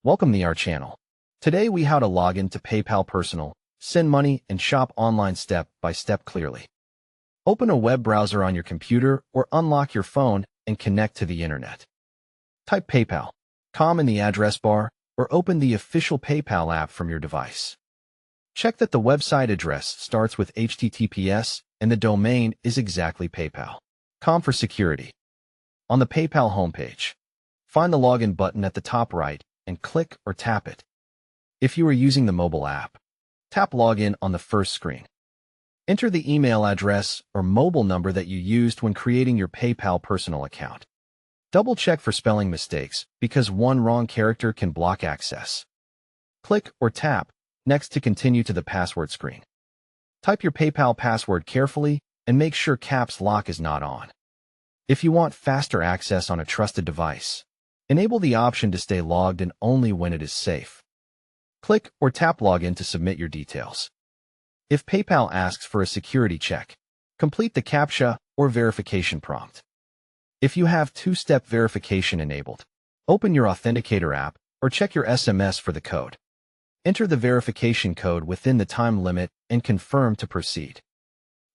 Welcome to our channel. Today we how to log into PayPal Personal, send money, and shop online step by step clearly. Open a web browser on your computer or unlock your phone and connect to the internet. Type PayPal.com in the address bar or open the official PayPal app from your device. Check that the website address starts with HTTPS and the domain is exactly PayPal.com for security. On the PayPal homepage, find the login button at the top right and click or tap it. If you are using the mobile app, tap Login on the first screen. Enter the email address or mobile number that you used when creating your PayPal personal account. Double-check for spelling mistakes because one wrong character can block access. Click or tap Next to continue to the password screen. Type your PayPal password carefully and make sure caps lock is not on. If you want faster access on a trusted device, enable the option to stay logged in only when it is safe. Click or tap Login to submit your details. If PayPal asks for a security check, complete the CAPTCHA or verification prompt. If you have two-step verification enabled, open your Authenticator app or check your SMS for the code. Enter the verification code within the time limit and confirm to proceed.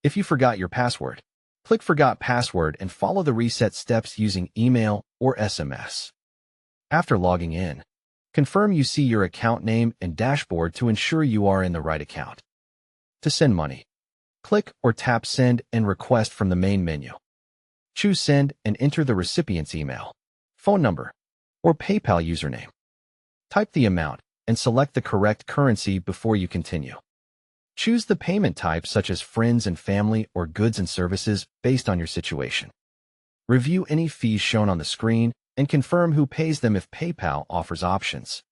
If you forgot your password, click Forgot Password and follow the reset steps using email or SMS. After logging in, confirm you see your account name and dashboard to ensure you are in the right account. To send money, click or tap Send and Request from the main menu. Choose Send and enter the recipient's email, phone number, or PayPal username. Type the amount and select the correct currency before you continue. Choose the payment type such as friends and family or goods and services based on your situation. Review any fees shown on the screen and confirm who pays them if PayPal offers options.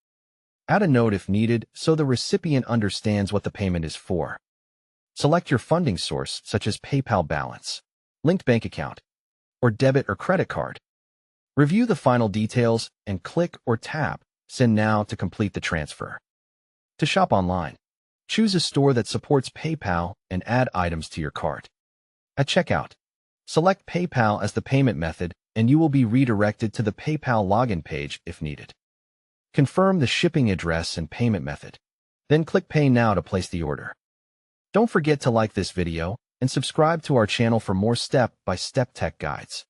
Add a note if needed so the recipient understands what the payment is for. Select your funding source such as PayPal balance, linked bank account, or debit or credit card. Review the final details and click or tap Send Now to complete the transfer. To shop online, choose a store that supports PayPal and add items to your cart. At checkout, select PayPal as the payment method and you will be redirected to the PayPal login page if needed. Confirm the shipping address and payment method. Then click Pay Now to place the order. Don't forget to like this video and subscribe to our channel for more step-by-step tech guides.